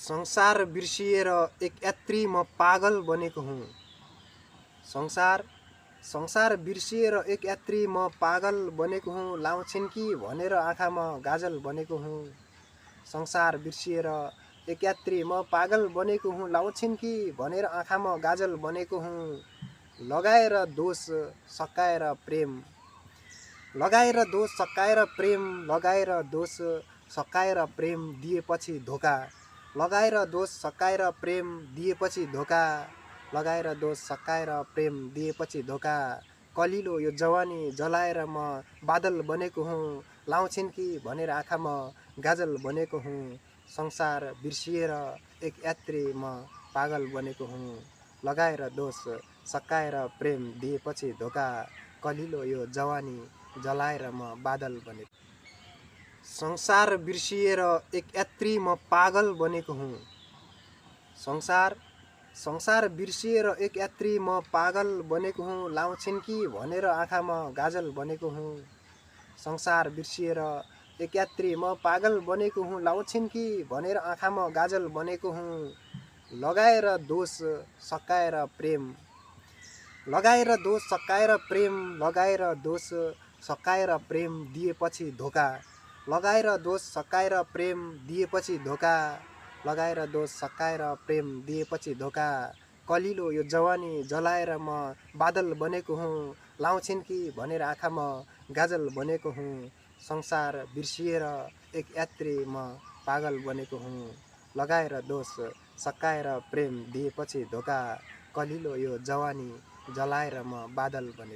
संसार बिर्सिएर एक यात्री म पागल बनेको हुँ। संसार बिर्सिएर एक यात्री म पागल बनेको हुँ। लाउँछिन् कि भनेर आँखामा गाजल बनेको हुँ। संसार बिर्सिएर एक यात्री म पागल बनेको हुँ। लाउँछिन् कि भनेर आँखामा गाजल बनेको हुँ। लगाएर दोष सकाएर प्रेम लगाएर दोष सकाएर प्रेम लगाएर दोष सकाएर प्रेम दिएपछि धोका लगाएर दोष सकाएर प्रेम दिएपछि धोका लगाएर दोष सकाएर प्रेम दिएपछि धोका कलिलो यो जवानी जलाएर म बादल बनेको हुँ। लाउँछिन् कि भनेर आँखामा गाजल बनेको हुँ। संसार बिर्सिएर एक यात्री म पागल बनेको हुँ। लगाएर दोष सकाएर प्रेम दिएपछि धोका कलिलो यो जवानी जलाएर म बादल बनेको। संसार बिर्सिएर एक यात्री म पागल बनेको हुँ। संसार बिर्सिएर एक यात्री म पागल बनेको हुँ। लाउँछिन् कि भनेर आँखामा गाजल बनेको हुँ। संसार बिर्सिएर एक यात्री म पागल बनेको हुँ। लाउँछिन् कि भनेर आँखामा गाजल बनेको हुँ। लगाएर दोष सकाएर प्रेम लगाएर दोष सकाएर प्रेम लगाएर दोष सकाएर प्रेम दिएपछि धोका लगाएर दोष सकाएर प्रेम दिएपछि धोका लगाएर दोष सकाएर प्रेम दिएपछि धोका कलिलो यो जवानी जलाएर म बादल बनेको हुँ। लाउँछिन् कि भनेर आँखामा गाजल बनेको हुँ। संसार बिर्सिएर एक यात्री म पागल बनेको हुँ। लगाएर दोष सकाएर प्रेम दिएपछि धोका कलिलो यो जवानी जलाएर म बादल बनेको।